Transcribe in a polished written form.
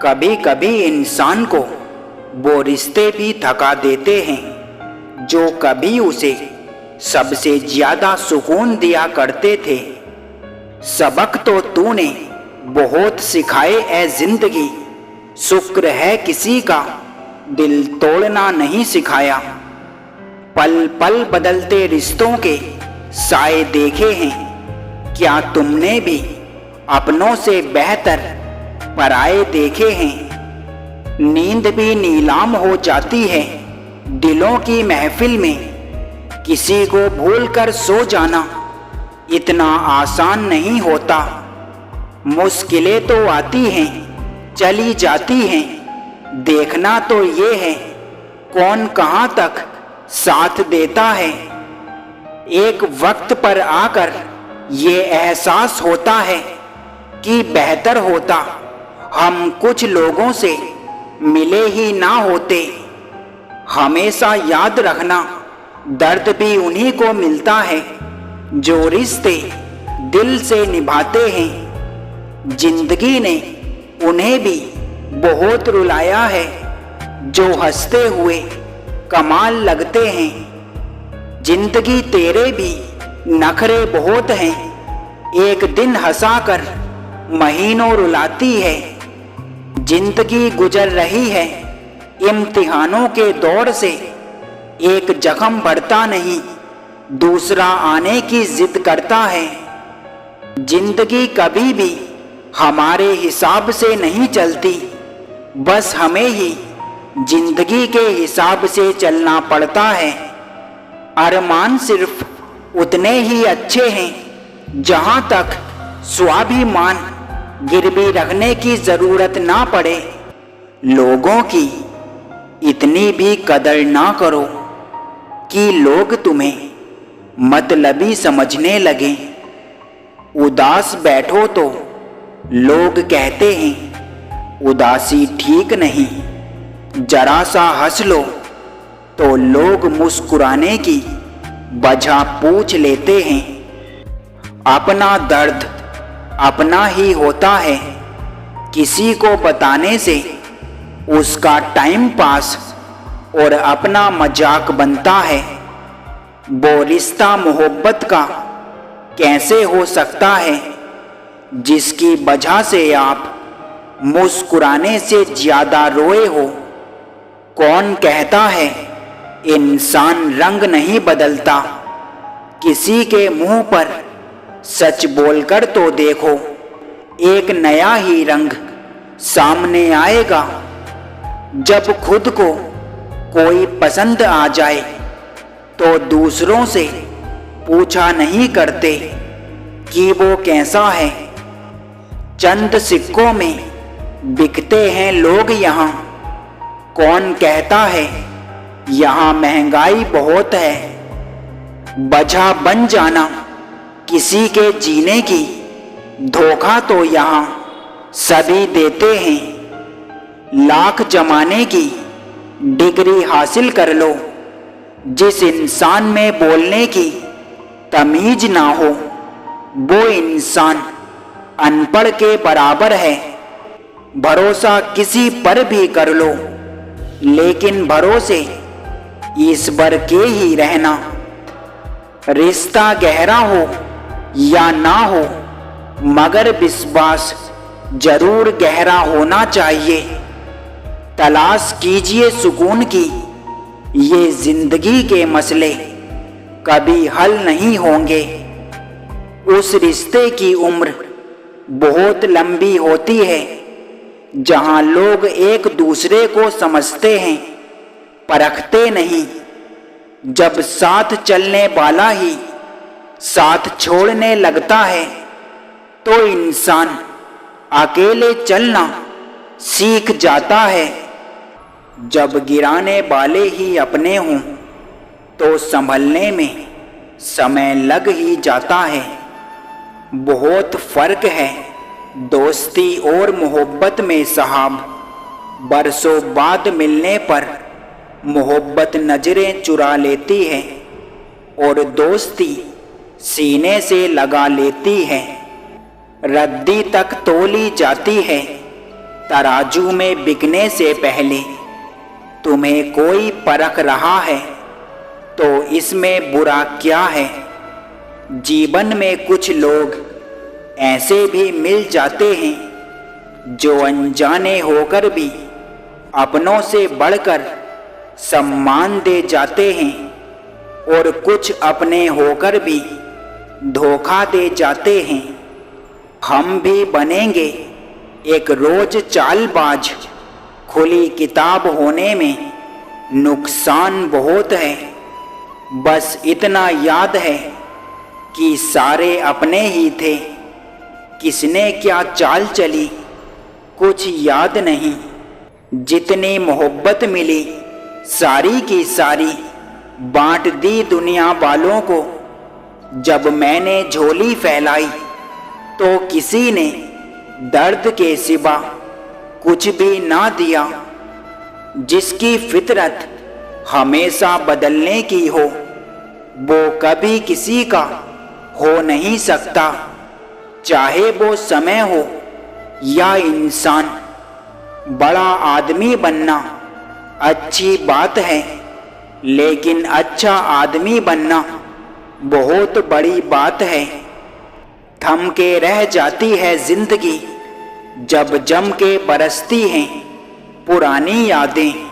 कभी कभी इंसान को वो रिश्ते भी थका देते हैं जो कभी उसे सबसे ज्यादा सुकून दिया करते थे। सबक तो तूने बहुत सिखाए ए जिंदगी, शुक्र है किसी का दिल तोड़ना नहीं सिखाया। पल पल बदलते रिश्तों के साए देखे हैं, क्या तुमने भी अपनों से बेहतर पराए देखे हैं। नींद भी नीलाम हो जाती है दिलों की महफिल में, किसी को भूलकर सो जाना इतना आसान नहीं होता। मुश्किलें तो आती हैं चली जाती हैं, देखना तो ये है कौन कहाँ तक साथ देता है। एक वक्त पर आकर ये एहसास होता है कि बेहतर होता हम कुछ लोगों से मिले ही ना होते। हमेशा याद रखना दर्द भी उन्हीं को मिलता है जो रिश्ते दिल से निभाते हैं। जिंदगी ने उन्हें भी बहुत रुलाया है जो हंसते हुए कमाल लगते हैं। जिंदगी तेरे भी नखरे बहुत हैं, एक दिन हंसाकर महीनों रुलाती है। जिंदगी गुजर रही है इम्तिहानों के दौर से, एक जख्म बढ़ता नहीं दूसरा आने की जिद करता है। जिंदगी कभी भी हमारे हिसाब से नहीं चलती, बस हमें ही जिंदगी के हिसाब से चलना पड़ता है। अरमान सिर्फ उतने ही अच्छे हैं जहां तक स्वाभिमान गिरवी रखने की जरूरत ना पड़े। लोगों की इतनी भी कदर ना करो कि लोग तुम्हें मतलबी समझने लगे। उदास बैठो तो लोग कहते हैं उदासी ठीक नहीं, जरा सा हंस लो तो लोग मुस्कुराने की वजह पूछ लेते हैं। अपना दर्द अपना ही होता है, किसी को बताने से उसका टाइम पास और अपना मजाक बनता है। वो रिश्ता मोहब्बत का कैसे हो सकता है जिसकी वजह से आप मुस्कुराने से ज्यादा रोए हो। कौन कहता है इंसान रंग नहीं बदलता, किसी के मुंह पर सच बोलकर तो देखो, एक नया ही रंग सामने आएगा। जब खुद को कोई पसंद आ जाए तो दूसरों से पूछा नहीं करते कि वो कैसा है। चंद सिक्कों में बिकते हैं लोग यहाँ, कौन कहता है यहाँ महंगाई बहुत है। वजह बन जाना किसी के जीने की, धोखा तो यहाँ सभी देते हैं। लाख जमाने की डिग्री हासिल कर लो, जिस इंसान में बोलने की तमीज ना हो वो इंसान अनपढ़ के बराबर है। भरोसा किसी पर भी कर लो, लेकिन भरोसे ईश्वर के ही रहना। रिश्ता गहरा हो या ना हो, मगर विश्वास जरूर गहरा होना चाहिए। तलाश कीजिए सुकून की, ये जिंदगी के मसले कभी हल नहीं होंगे। उस रिश्ते की उम्र बहुत लंबी होती है जहां लोग एक दूसरे को समझते हैं, परखते नहीं। जब साथ चलने वाला ही साथ छोड़ने लगता है तो इंसान अकेले चलना सीख जाता है। जब गिराने वाले ही अपने हों तो संभलने में समय लग ही जाता है। बहुत फर्क है दोस्ती और मोहब्बत में साहब, बरसों बाद मिलने पर मोहब्बत नजरें चुरा लेती है और दोस्ती सीने से लगा लेती है। रद्दी तक तोली जाती है, तराजू में बिकने से पहले तुम्हें कोई परख रहा है तो इसमें बुरा क्या है। जीवन में कुछ लोग ऐसे भी मिल जाते हैं जो अनजाने होकर भी अपनों से बढ़कर सम्मान दे जाते हैं और कुछ अपने होकर भी धोखा दे जाते हैं। हम भी बनेंगे एक रोज चालबाज। खुली किताब होने में नुकसान बहुत है। बस इतना याद है कि सारे अपने ही थे। किसने क्या चाल चली कुछ याद नहीं। जितनी मोहब्बत मिली सारी की सारी बांट दी दुनिया वालों को। जब मैंने झोली फैलाई तो किसी ने दर्द के सिवा कुछ भी ना दिया। जिसकी फितरत हमेशा बदलने की हो वो कभी किसी का हो नहीं सकता। चाहे वो समय हो या इंसान। बड़ा आदमी बनना अच्छी बात है लेकिन अच्छा आदमी बनना बहुत बड़ी बात है। थम के रह जाती है जिंदगी जब जम के बरसती हैं पुरानी यादें।